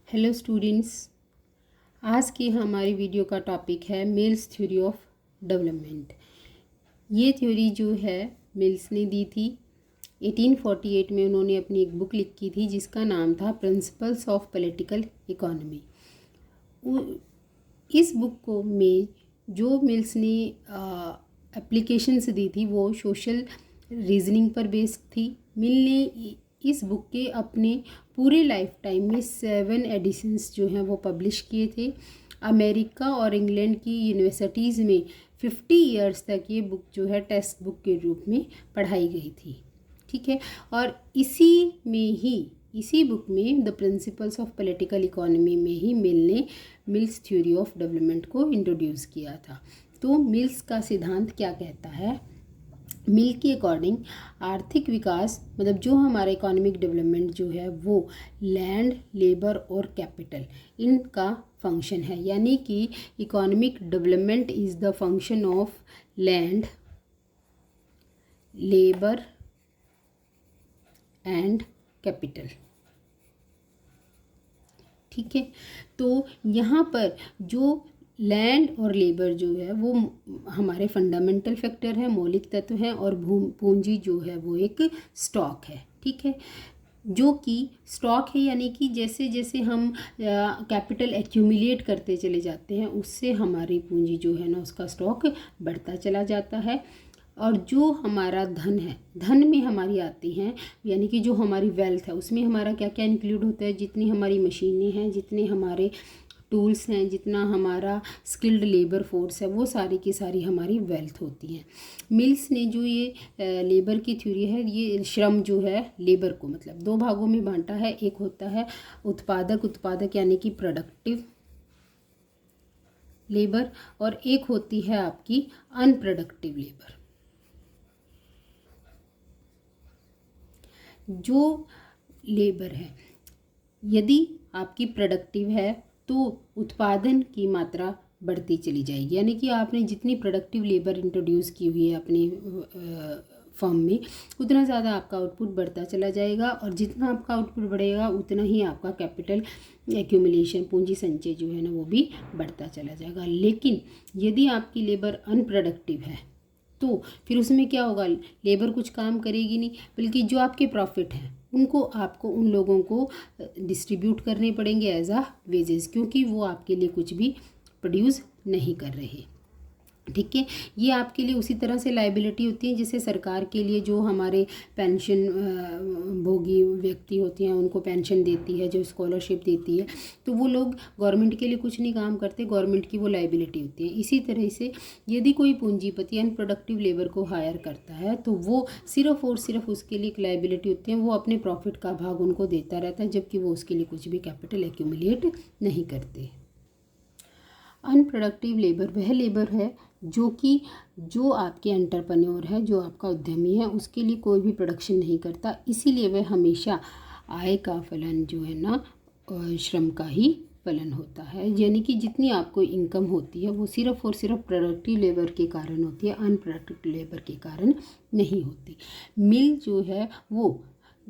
Hello students, आज की हमारी वीडियो का टॉपिक है मिल्स थ्योरी ऑफ डेवलपमेंट। ये थ्योरी जो है मिल्स ने दी थी 1848 में। उन्होंने अपनी एक बुक लिखी थी जिसका नाम था प्रिंसिपल्स ऑफ पॉलिटिकल इकोनॉमी। इस बुक को में जो मिल्स ने एप्लीकेशंस दी थी वो सोशल रीजनिंग पर बेस्ड थी। मिल ने इस बुक के अपने पूरे लाइफ टाइम में 7 एडिशंस जो हैं वो पब्लिश किए थे। अमेरिका और इंग्लैंड की यूनिवर्सिटीज़ में 50 इयर्स तक ये बुक जो है टेक्स्ट बुक के रूप में पढ़ाई गई थी। ठीक है, और इसी बुक में the principles of political economy में ही मिल ने मिल्स थ्योरी ऑफ डेवलपमेंट को इंट्रोड्यूस किया था। तो मिल्स का सिद्धांत क्या कहता है? मिल के अकॉर्डिंग आर्थिक विकास मतलब जो हमारा इकोनॉमिक डेवलपमेंट जो है वो लैंड, लेबर और कैपिटल इनका फंक्शन है। यानी कि economic development is the function of land, labour and capital. ठीक है, तो यहाँ पर जो लैंड और लेबर जो है वो हमारे फंडामेंटल फैक्टर है, मौलिक तत्व हैं, और पूंजी जो है वो एक स्टॉक है। ठीक है, जो कि स्टॉक है यानी कि जैसे जैसे हम कैपिटल एक्यूमुलेट करते चले जाते हैं उससे हमारी पूंजी जो है ना उसका स्टॉक बढ़ता चला जाता है। और जो हमारा धन है, धन में हमारी आती हैं यानी कि जो हमारी वेल्थ है उसमें हमारा क्या क्या इंक्लूड होता है, जितनी हमारी मशीनें हैं, जितने हमारे टूल्स हैं, जितना हमारा स्किल्ड लेबर फोर्स है, वो सारी की सारी हमारी वेल्थ होती हैं। मिल्स ने जो ये लेबर की थ्योरी है, ये श्रम जो है लेबर को मतलब 2 भागों में बांटा है। एक होता है उत्पादक यानी कि प्रोडक्टिव लेबर, और एक होती है आपकी अनप्रोडक्टिव लेबर। जो लेबर है यदि आपकी प्रोडक्टिव है तो उत्पादन की मात्रा बढ़ती चली जाएगी। यानी कि आपने जितनी प्रोडक्टिव लेबर इंट्रोड्यूस की हुई है अपनी फर्म में उतना ज़्यादा आपका आउटपुट बढ़ता चला जाएगा, और जितना आपका आउटपुट बढ़ेगा उतना ही आपका कैपिटल एक्यूमुलेशन, पूंजी संचय जो है ना वो भी बढ़ता चला जाएगा। लेकिन यदि आपकी लेबर अनप्रोडक्टिव है तो फिर उसमें क्या होगा, लेबर कुछ काम करेगी नहीं, बल्कि जो आपके प्रॉफिट हैं उनको आपको उन लोगों को डिस्ट्रीब्यूट करने पड़ेंगे एज आ वेजेस, क्योंकि वो आपके लिए कुछ भी प्रोड्यूस नहीं कर रहे। ठीक है, ये आपके लिए उसी तरह से लायबिलिटी होती है जैसे सरकार के लिए जो हमारे पेंशन भोगी व्यक्ति होते हैं उनको पेंशन देती है, जो स्कॉलरशिप देती है, तो वो लोग गवर्नमेंट के लिए कुछ नहीं काम करते, गवर्नमेंट की वो लायबिलिटी होती है। इसी तरह से यदि कोई पूंजीपति अनप्रोडक्टिव लेबर को हायर करता है तो वो सिर्फ और सिर्फ उसके लिए एक लायबिलिटी होती है, वो अपने प्रॉफिट का भाग उनको देता रहता है, जबकि वो उसके लिए कुछ भी कैपिटल एक्यूमुलेट नहीं करते। अनप्रोडक्टिव लेबर वह लेबर है जो आपके एंटरप्रेन्योर है, जो आपका उद्यमी है, उसके लिए कोई भी प्रोडक्शन नहीं करता, इसीलिए वह हमेशा आय का फलन जो है ना श्रम का ही फलन होता है। यानी कि जितनी आपको इनकम होती है वो सिर्फ और सिर्फ प्रोडक्टिव लेबर के कारण होती है, अनप्रोडक्टिव लेबर के कारण नहीं होती। मिल जो है वो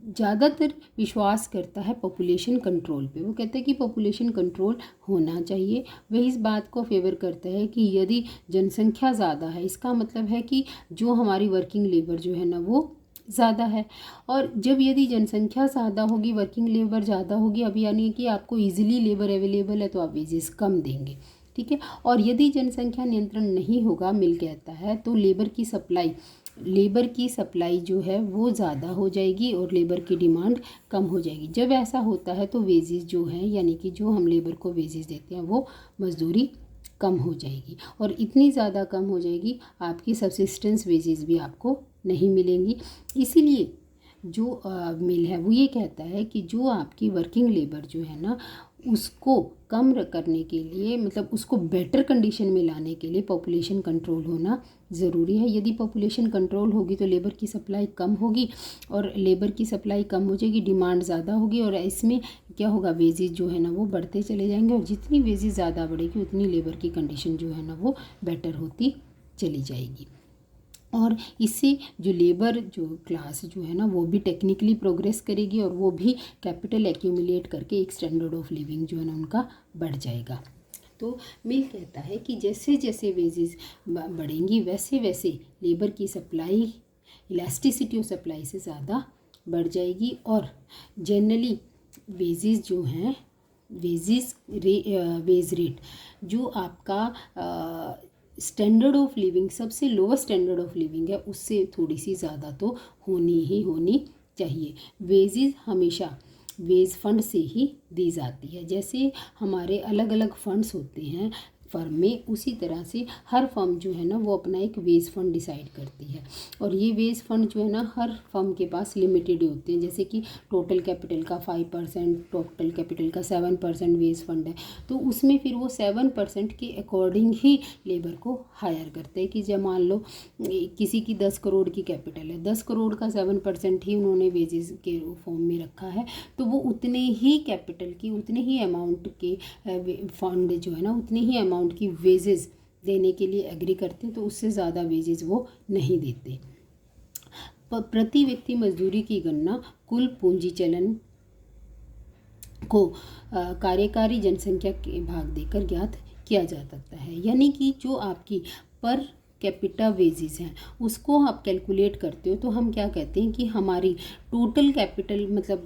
ज़्यादातर विश्वास करता है पॉपुलेशन कंट्रोल पे। वो कहता है कि पॉपुलेशन कंट्रोल होना चाहिए। वह इस बात को फेवर करता है कि यदि जनसंख्या ज़्यादा है इसका मतलब है कि जो हमारी वर्किंग लेबर जो है ना वो ज़्यादा है, और जब यदि जनसंख्या ज़्यादा होगी, वर्किंग लेबर ज़्यादा होगी, अब यानी कि आपको ईजिली लेबर अवेलेबल है तो आप वेजेस कम देंगे। ठीक है, और यदि जनसंख्या नियंत्रण नहीं होगा, मिल कहता है, तो लेबर की सप्लाई जो है वो ज़्यादा हो जाएगी और लेबर की डिमांड कम हो जाएगी। जब ऐसा होता है तो वेजेस जो हैं यानी कि जो हम लेबर को वेजेस देते हैं वो मजदूरी कम हो जाएगी, और इतनी ज़्यादा कम हो जाएगी आपकी सब्सिस्टेंस वेजेस भी आपको नहीं मिलेंगी। इसीलिए जो मिल है वो ये कहता है कि जो आपकी वर्किंग लेबर जो है ना उसको कम करने के लिए मतलब उसको बेटर कंडीशन में लाने के लिए पॉपुलेशन कंट्रोल होना ज़रूरी है। यदि पॉपुलेशन कंट्रोल होगी तो लेबर की सप्लाई कम होगी, और लेबर की सप्लाई कम हो जाएगी, डिमांड ज़्यादा होगी, और इसमें क्या होगा, वेजेस जो है ना वो बढ़ते चले जाएंगे, और जितनी वेजेस ज़्यादा बढ़ेगी उतनी लेबर की कंडीशन जो है ना वो बेटर होती चली जाएगी। और इससे जो लेबर जो क्लास जो है ना वो भी टेक्निकली प्रोग्रेस करेगी और वो भी कैपिटल एक्यूमुलेट करके एक स्टैंडर्ड ऑफ लिविंग जो है ना उनका बढ़ जाएगा। तो मिल कहता है कि जैसे जैसे वेजेस बढ़ेंगी वैसे वैसे लेबर की सप्लाई इलास्टिसिटी ऑफ सप्लाई से ज़्यादा बढ़ जाएगी और जनरली वेजेस जो हैं वेज रेट जो आपका स्टैंडर्ड ऑफ लिविंग सबसे लोवेस्ट स्टैंडर्ड ऑफ लिविंग है उससे थोड़ी सी ज़्यादा तो होनी चाहिए। वेजेस हमेशा वेज फंड से ही दी जाती है। जैसे हमारे अलग अलग फंड्स होते हैं फर्म में, उसी तरह से हर फर्म जो है ना वो अपना एक वेज फंड डिसाइड करती है और ये वेज फंड जो है ना हर फर्म के पास लिमिटेड होते हैं। जैसे कि टोटल कैपिटल का 5%, टोटल कैपिटल का 7% वेज फंड है, तो उसमें फिर वो 7% के अकॉर्डिंग ही लेबर को हायर करते हैं। कि जब मान लो किसी की 10 करोड़ की कैपिटल है, 10 करोड़ का 7% ही उन्होंने वेजेस के फॉर्म में रखा है, तो वो उतने ही कैपिटल की उतने ही अमाउंट के फंड जो है ना उतने ही अमाउंट की वेजेस देने के लिए एग्री करते हैं, तो उससे ज़्यादा वेजेस वो नहीं देते। प्रति व्यक्ति मजदूरी की गणना कुल पूंजी चलन को कार्यकारी जनसंख्या के भाग देकर ज्ञात किया जा सकता है। यानी कि जो आपकी पर कैपिटा वेजेस हैं उसको आप कैलकुलेट करते हो तो हम क्या कहते हैं कि हमारी टोटल कैपिटल मतलब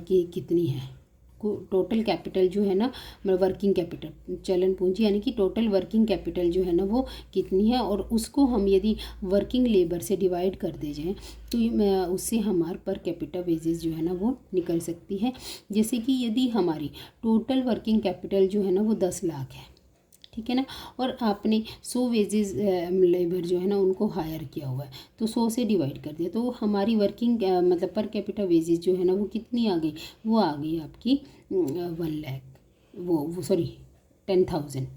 कि कितनी है। टोटल कैपिटल जो है ना वर्किंग कैपिटल चलन पूंजी यानी कि टोटल वर्किंग कैपिटल जो है ना वो कितनी है और उसको हम यदि वर्किंग लेबर से डिवाइड कर दे जाएँ तो उससे हमारे पर कैपिटा वेजेस जो है ना वो निकल सकती है। जैसे कि यदि हमारी टोटल वर्किंग कैपिटल जो है ना वो 10 लाख है, ठीक है ना, और आपने 100 वेजेस लेबर जो है ना उनको हायर किया हुआ है तो 100 से डिवाइड कर दिया तो हमारी वर्किंग मतलब पर कैपिटा वेजेस जो है ना वो कितनी आ गई, वो आ गई आपकी 1 लाख वो सॉरी 10,000।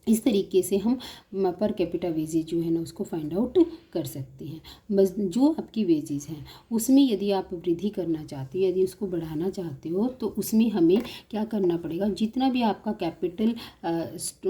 इस तरीके से हम पर कैपिटा वेजेस जो है ना उसको फाइंड आउट कर सकते हैं। बस जो आपकी वेजेस हैं उसमें यदि आप वृद्धि करना चाहते हो, यदि उसको बढ़ाना चाहते हो तो उसमें हमें क्या करना पड़ेगा, जितना भी आपका कैपिटल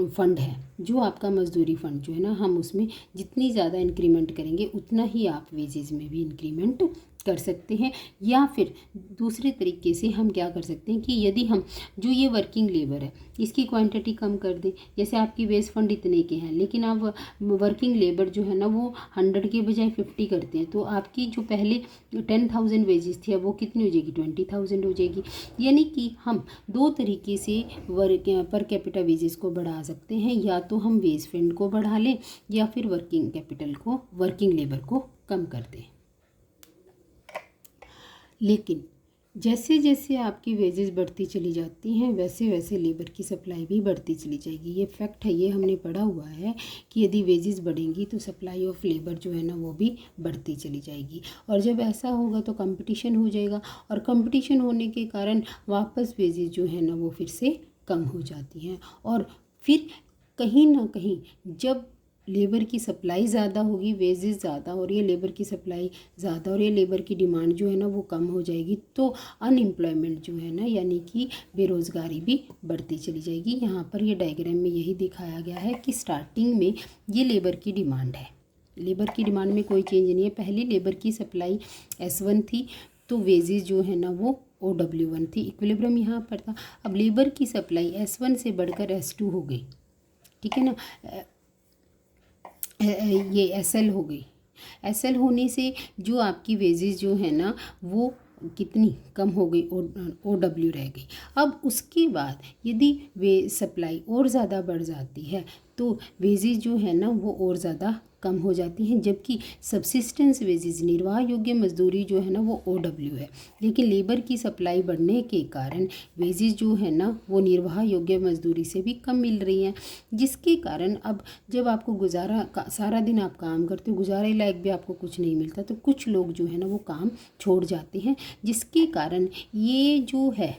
फंड है जो आपका मजदूरी फंड जो है ना हम उसमें जितनी ज़्यादा इंक्रीमेंट करेंगे उतना ही आप वेजेस में भी इंक्रीमेंट कर सकते हैं। या फिर दूसरे तरीके से हम क्या कर सकते हैं कि यदि हम जो ये वर्किंग लेबर है इसकी क्वांटिटी कम कर दें। जैसे आपकी वेज फंड इतने के हैं लेकिन आप वर्किंग लेबर जो है ना वो 100 के बजाय 50 करते हैं तो आपकी जो पहले 10,000 वेजेस थी अब वो कितनी हो जाएगी, 20,000 हो जाएगी। यानी कि हम दो तरीके से पर कैपिटा वेजेस को बढ़ा सकते हैं, या तो हम वेज फंड को बढ़ा लें या फिर वर्किंग कैपिटल को वर्किंग लेबर को कम कर दें। लेकिन जैसे जैसे आपकी वेजेस बढ़ती चली जाती हैं वैसे वैसे लेबर की सप्लाई भी बढ़ती चली जाएगी। ये फैक्ट है, ये हमने पढ़ा हुआ है कि यदि वेजेस बढ़ेंगी तो सप्लाई ऑफ लेबर जो है ना वो भी बढ़ती चली जाएगी और जब ऐसा होगा तो कंपटीशन हो जाएगा और कंपटीशन होने के कारण वापस वेजेस जो है ना वो फिर से कम हो जाती हैं और फिर कहीं ना कहीं जब लेबर की सप्लाई ज़्यादा होगी, वेजेस ज़्यादा और ये लेबर की सप्लाई ज़्यादा और ये लेबर की डिमांड जो है ना वो कम हो जाएगी तो अनएम्प्लॉयमेंट जो है ना यानी कि बेरोज़गारी भी बढ़ती चली जाएगी। यहाँ पर ये डायग्राम में यही दिखाया गया है कि स्टार्टिंग में ये लेबर की डिमांड है, लेबर की डिमांड में कोई चेंज नहीं है। पहले लेबर की सप्लाई S1 थी तो वेजेस जो है ना वो OW1 थी, इक्विलिब्रियम यहाँ पर था। अब लेबर की सप्लाई S1 से बढ़कर S2 हो गई, ठीक है ना, ये SL हो गई। SL होने से जो आपकी वेजेस जो है ना वो कितनी कम हो गई, OW रह गई। अब उसके बाद यदि वे सप्लाई और ज़्यादा बढ़ जाती है तो वेजेस जो है ना वो और ज़्यादा कम हो जाती हैं, जबकि सब्सिस्टेंस वेजेस निर्वाह योग्य मजदूरी जो है ना वो OW है। लेकिन लेबर की सप्लाई बढ़ने के कारण वेजेस जो है ना वो निर्वाह योग्य मजदूरी से भी कम मिल रही हैं, जिसके कारण अब जब आपको गुजारा सारा दिन आप काम करते हो, गुजारे लायक भी आपको कुछ नहीं मिलता तो कुछ लोग जो है ना वो काम छोड़ जाते हैं, जिसके कारण ये जो है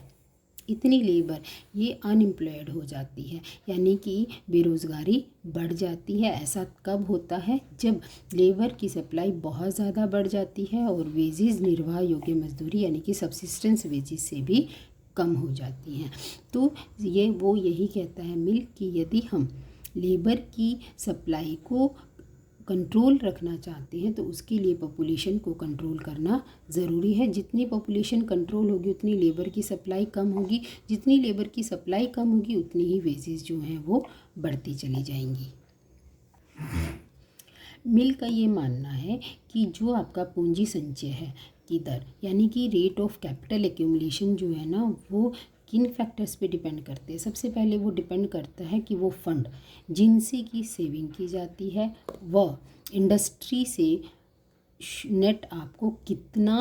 इतनी लेबर ये अनएम्प्लॉयड हो जाती है, यानी कि बेरोज़गारी बढ़ जाती है। ऐसा कब होता है, जब लेबर की सप्लाई बहुत ज़्यादा बढ़ जाती है और वेजेस निर्वाह योग्य मजदूरी यानी कि सब्सिस्टेंस वेजेस से भी कम हो जाती हैं। तो ये वो यही कहता है मिल कि यदि हम लेबर की सप्लाई को कंट्रोल रखना चाहते हैं तो उसके लिए पॉपुलेशन को कंट्रोल करना ज़रूरी है। जितनी पॉपुलेशन कंट्रोल होगी उतनी लेबर की सप्लाई कम होगी, जितनी लेबर की सप्लाई कम होगी उतनी ही वेजेस जो हैं वो बढ़ती चली जाएंगी। मिल का ये मानना है कि जो आपका पूंजी संचय है की दर यानी कि रेट ऑफ कैपिटल एक्यूमुलेशन जो है ना वो किन फैक्टर्स पे डिपेंड करते हैं। सबसे पहले वो डिपेंड करता है कि वो फंड जिनसे की सेविंग की जाती है वह इंडस्ट्री से नेट आपको कितना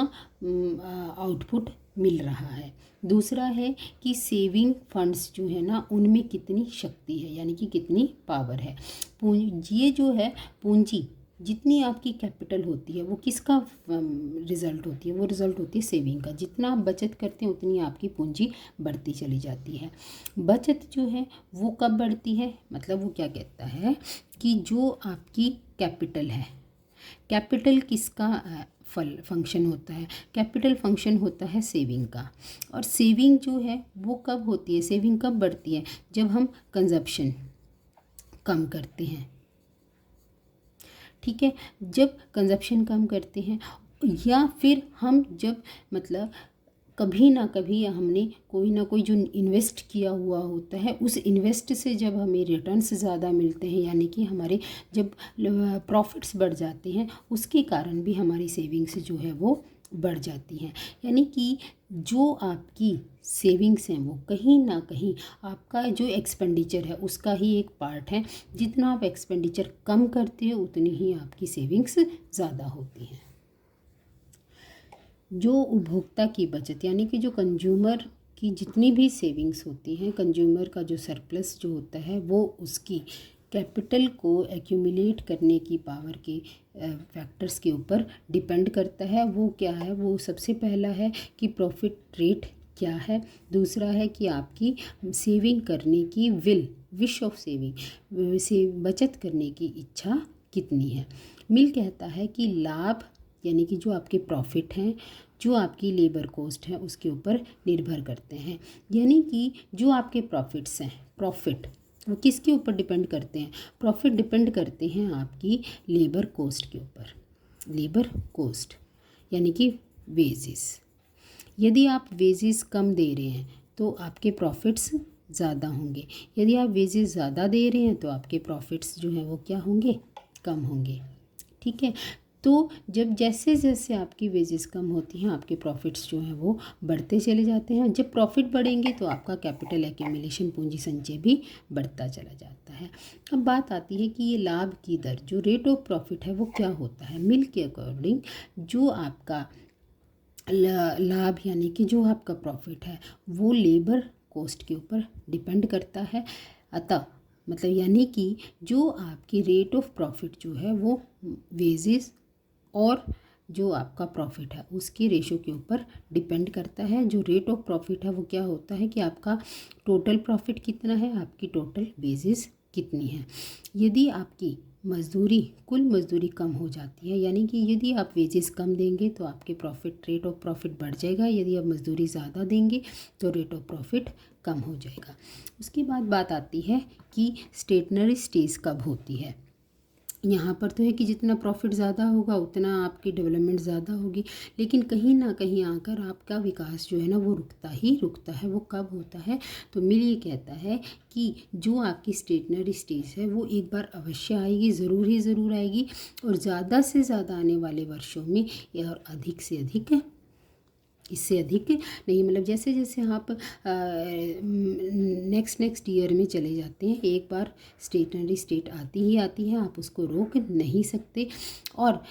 आउटपुट मिल रहा है। दूसरा है कि सेविंग फंड्स जो है ना उनमें कितनी शक्ति है यानी कि कितनी पावर है। ये जो है पूंजी जितनी आपकी कैपिटल होती है वो किसका रिज़ल्ट होती है, वो रिज़ल्ट होती है सेविंग का। जितना आप बचत करते हैं उतनी आपकी पूंजी बढ़ती चली जाती है। बचत जो है वो कब बढ़ती है, मतलब वो क्या कहता है कि जो आपकी कैपिटल है, कैपिटल किसका फंक्शन होता है, कैपिटल फंक्शन होता है सेविंग का। और सेविंग जो है वो कब होती है, सेविंग कब बढ़ती है, जब हम कंजप्शन कम करते हैं। ठीक है, जब कंजप्शन कम करते हैं या फिर हम जब मतलब कभी ना कभी हमने कोई ना कोई जो इन्वेस्ट किया हुआ होता है उस इन्वेस्ट से जब हमें रिटर्न्स ज़्यादा मिलते हैं यानी कि हमारे जब प्रॉफिट्स बढ़ जाते हैं उसके कारण भी हमारी सेविंग्स जो है वो बढ़ जाती हैं। यानी कि जो आपकी सेविंग्स हैं वो कहीं ना कहीं आपका जो एक्सपेंडिचर है उसका ही एक पार्ट है। जितना आप एक्सपेंडिचर कम करते हो उतनी ही आपकी सेविंग्स ज़्यादा होती हैं। जो उपभोक्ता की बचत यानी कि जो कंज्यूमर की जितनी भी सेविंग्स होती हैं, कंज्यूमर का जो सरप्लस जो होता है वो उसकी कैपिटल को एक्यूमुलेट करने की पावर के फैक्टर्स के ऊपर डिपेंड करता है। वो क्या है, वो सबसे पहला है कि प्रॉफिट रेट क्या है, दूसरा है कि आपकी सेविंग करने की विश ऑफ सेविंग से बचत करने की इच्छा कितनी है। मिल कहता है कि लाभ यानी कि जो आपके प्रॉफिट हैं, जो आपकी लेबर कॉस्ट है उसके ऊपर निर्भर करते हैं। यानी कि जो आपके प्रॉफिट्स हैं, प्रॉफिट वो किसके ऊपर डिपेंड करते हैं, प्रॉफिट डिपेंड करते हैं आपकी लेबर कॉस्ट के ऊपर। लेबर कॉस्ट यानी कि वेजेस। यदि आप वेजेस कम दे रहे हैं तो आपके प्रॉफिट्स ज़्यादा होंगे, यदि आप वेजेस ज़्यादा दे रहे हैं तो आपके प्रॉफिट्स जो हैं वो क्या होंगे, कम होंगे। ठीक है, तो जब जैसे जैसे आपकी वेजेस कम होती हैं आपके प्रॉफिट्स जो हैं वो बढ़ते चले जाते हैं। जब प्रॉफिट बढ़ेंगे तो आपका कैपिटल एक्यूमुलेशन पूंजी संचय भी बढ़ता चला जाता है। अब बात आती है कि ये लाभ की दर जो रेट ऑफ प्रॉफिट है वो क्या होता है। मिल के अकॉर्डिंग जो आपका लाभ यानी कि जो आपका प्रॉफिट है वो लेबर कॉस्ट के ऊपर डिपेंड करता है। अतः मतलब यानी कि जो आपकी रेट ऑफ प्रॉफिट जो है वो वेजेस और जो आपका प्रॉफिट है उसके रेशो के ऊपर डिपेंड करता है। जो रेट ऑफ प्रॉफिट है वो क्या होता है कि आपका टोटल प्रॉफिट कितना है, आपकी टोटल वेजेस कितनी है। यदि आपकी मजदूरी कुल मजदूरी कम हो जाती है यानी कि यदि आप वेजेस कम देंगे तो आपके प्रॉफिट रेट ऑफ प्रॉफिट बढ़ जाएगा, यदि आप मजदूरी ज़्यादा देंगे तो रेट ऑफ प्रॉफिट कम हो जाएगा। उसके बाद बात आती है कि स्टेशनरी स्टेज कब होती है। यहाँ पर तो है कि जितना प्रॉफिट ज़्यादा होगा उतना आपकी डेवलपमेंट ज़्यादा होगी, लेकिन कहीं ना कहीं आकर आपका विकास जो है ना वो रुकता ही रुकता है। वो कब होता है, तो मिल ये कहता है कि जो आपकी स्टेशनरी स्टेज है वो एक बार अवश्य आएगी, ज़रूर ही ज़रूर आएगी, और ज़्यादा से ज़्यादा आने वाले वर्षों में और अधिक से अधिक, इससे अधिक नहीं, मतलब जैसे जैसे आप नेक्स्ट ईयर में चले जाते हैं एक बार स्टेशनरी स्टेट आती ही आती है, आप उसको रोक नहीं सकते। और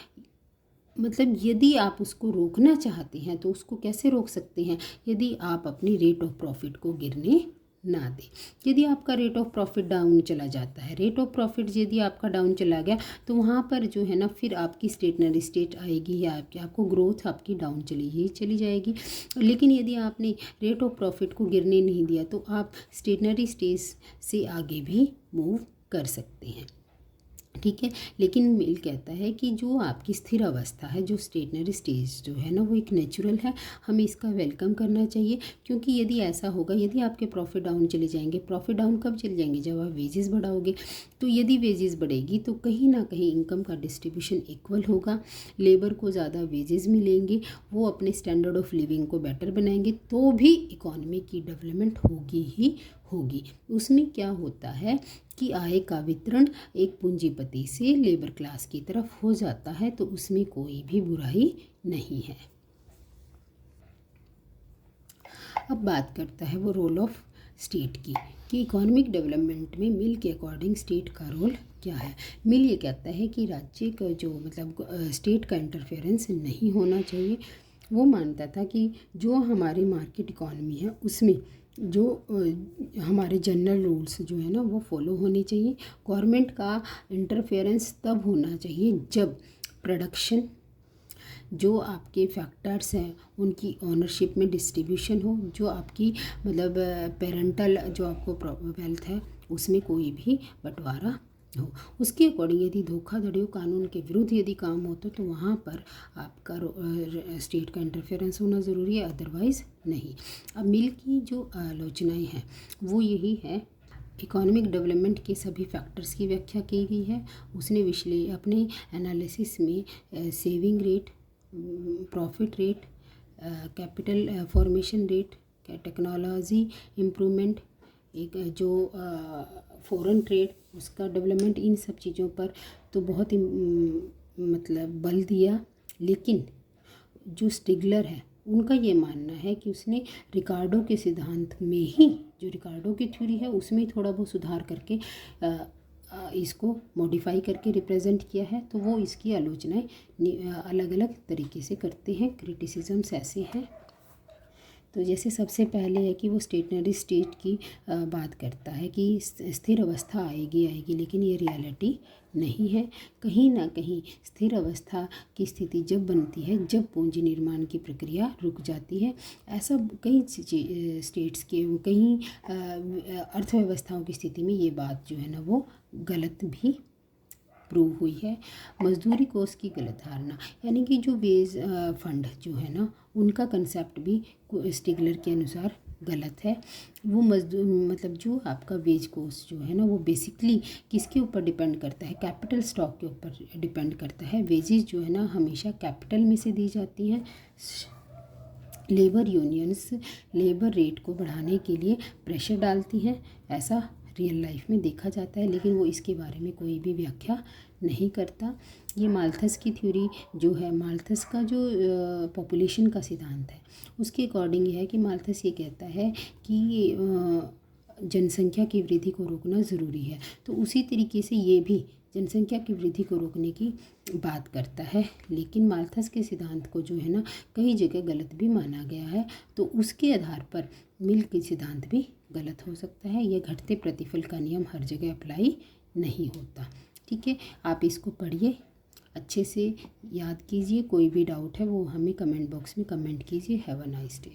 मतलब यदि आप उसको रोकना चाहते हैं तो उसको कैसे रोक सकते हैं, यदि आप अपनी रेट ऑफ प्रॉफिट को गिरने ना दें। यदि आपका रेट ऑफ प्रॉफिट डाउन चला जाता है, रेट ऑफ प्रॉफिट यदि आपका डाउन चला गया तो वहाँ पर जो है ना फिर आपकी स्टेशनरी स्टेट आएगी या आपको ग्रोथ आपकी डाउन चली जाएगी। लेकिन यदि आपने रेट ऑफ प्रॉफिट को गिरने नहीं दिया तो आप स्टेशनरी स्टेज से आगे भी मूव कर सकते हैं। ठीक है। लेकिन मिल कहता है कि जो आपकी स्थिर अवस्था है, जो स्टेशनरी स्टेज जो है ना, वो एक नेचुरल है, हमें इसका वेलकम करना चाहिए। क्योंकि यदि ऐसा होगा, यदि आपके प्रॉफिट डाउन चले जाएंगे, प्रॉफिट डाउन कब चले जाएंगे, जब आप वेजेस बढ़ाओगे। तो यदि वेजेस बढ़ेगी तो कहीं ना कहीं इनकम का डिस्ट्रीब्यूशन इक्वल होगा, लेबर को ज़्यादा वेजेस मिलेंगे, वो अपने स्टैंडर्ड ऑफ लिविंग को बेटर बनाएंगे, तो भी इकोनॉमी की डेवलपमेंट होगी ही होगी। उसमें क्या होता है कि आय का वितरण एक पूंजीपति से लेबर क्लास की तरफ हो जाता है, तो उसमें कोई भी बुराई नहीं है। अब बात करता है वो रोल ऑफ स्टेट की, कि इकोनॉमिक डेवलपमेंट में मिल के अकॉर्डिंग स्टेट का रोल क्या है। मिल ये कहता है कि राज्य का जो मतलब स्टेट का इंटरफेरेंस नहीं होना चाहिए। वो मानता था कि जो हमारी मार्केट इकॉनमी है उसमें जो हमारे जनरल रूल्स जो है ना वो फॉलो होने चाहिए। गवर्नमेंट का इंटरफेरेंस तब होना चाहिए जब प्रोडक्शन, जो आपके फैक्टर्स हैं उनकी ओनरशिप में डिस्ट्रीब्यूशन हो, जो आपकी मतलब पेरेंटल जो आपको वेल्थ है उसमें कोई भी बंटवारा हो। उसके अकॉर्डिंग यदि धोखाधड़ी कानून के विरुद्ध यदि काम होता तो वहाँ पर आपका स्टेट का इंटरफेरेंस होना ज़रूरी है, अदरवाइज़ नहीं। अब मिल की जो आलोचनाएं हैं वो यही है, इकोनॉमिक डेवलपमेंट के सभी फैक्टर्स की व्याख्या की गई है। उसने अपने एनालिसिस में saving rate, profit rate, capital formation rate, technology improvement, एक जो फॉरेन ट्रेड उसका डेवलपमेंट, इन सब चीज़ों पर तो बहुत ही मतलब बल दिया। लेकिन जो स्टिगलर है उनका ये मानना है कि उसने रिकार्डो के सिद्धांत में ही, जो रिकार्डो की थ्योरी है उसमें थोड़ा बहुत सुधार करके इसको मॉडिफाई करके रिप्रेजेंट किया है। तो वो इसकी आलोचनाएं अलग अलग तरीके से करते हैं, क्रिटिसिजम्स ऐसे हैं। तो जैसे सबसे पहले है कि वो स्टेशनरी स्टेट की बात करता है कि स्थिर अवस्था आएगी, लेकिन ये रियलिटी नहीं है। कहीं ना कहीं स्थिर अवस्था की स्थिति जब बनती है जब पूंजी निर्माण की प्रक्रिया रुक जाती है। ऐसा कई स्टेट्स के, कई अर्थव्यवस्थाओं की स्थिति में ये बात जो है ना वो गलत भी प्रूव हुई है। मजदूरी कोष की गलत धारणा, यानी कि जो वेज फंड जो है ना उनका कंसेप्ट भी स्टिगलर के अनुसार गलत है। वो मजदूर मतलब जो आपका वेज कोस्ट जो है ना वो बेसिकली किसके ऊपर डिपेंड करता है, कैपिटल स्टॉक के ऊपर डिपेंड करता है। वेजेस जो है ना हमेशा कैपिटल में से दी जाती हैं। लेबर यूनियंस लेबर रेट को बढ़ाने के लिए प्रेशर डालती हैं, ऐसा रियल लाइफ में देखा जाता है, लेकिन वो इसके बारे में कोई भी व्याख्या नहीं करता। ये माल्थस की थ्योरी जो है, माल्थस का जो पॉपुलेशन का सिद्धांत है उसके अकॉर्डिंग ये है कि माल्थस ये कहता है कि जनसंख्या की वृद्धि को रोकना ज़रूरी है। तो उसी तरीके से ये भी जनसंख्या की वृद्धि को रोकने की बात करता है, लेकिन माल्थस के सिद्धांत को जो है ना कई जगह गलत भी माना गया है। तो उसके आधार पर मिल के सिद्धांत भी गलत हो सकता है। यह घटते प्रतिफल का नियम हर जगह अप्लाई नहीं होता। ठीक है, आप इसको पढ़िए, अच्छे से याद कीजिए। कोई भी डाउट है वो हमें कमेंट बॉक्स में कमेंट कीजिए। Have a nice day.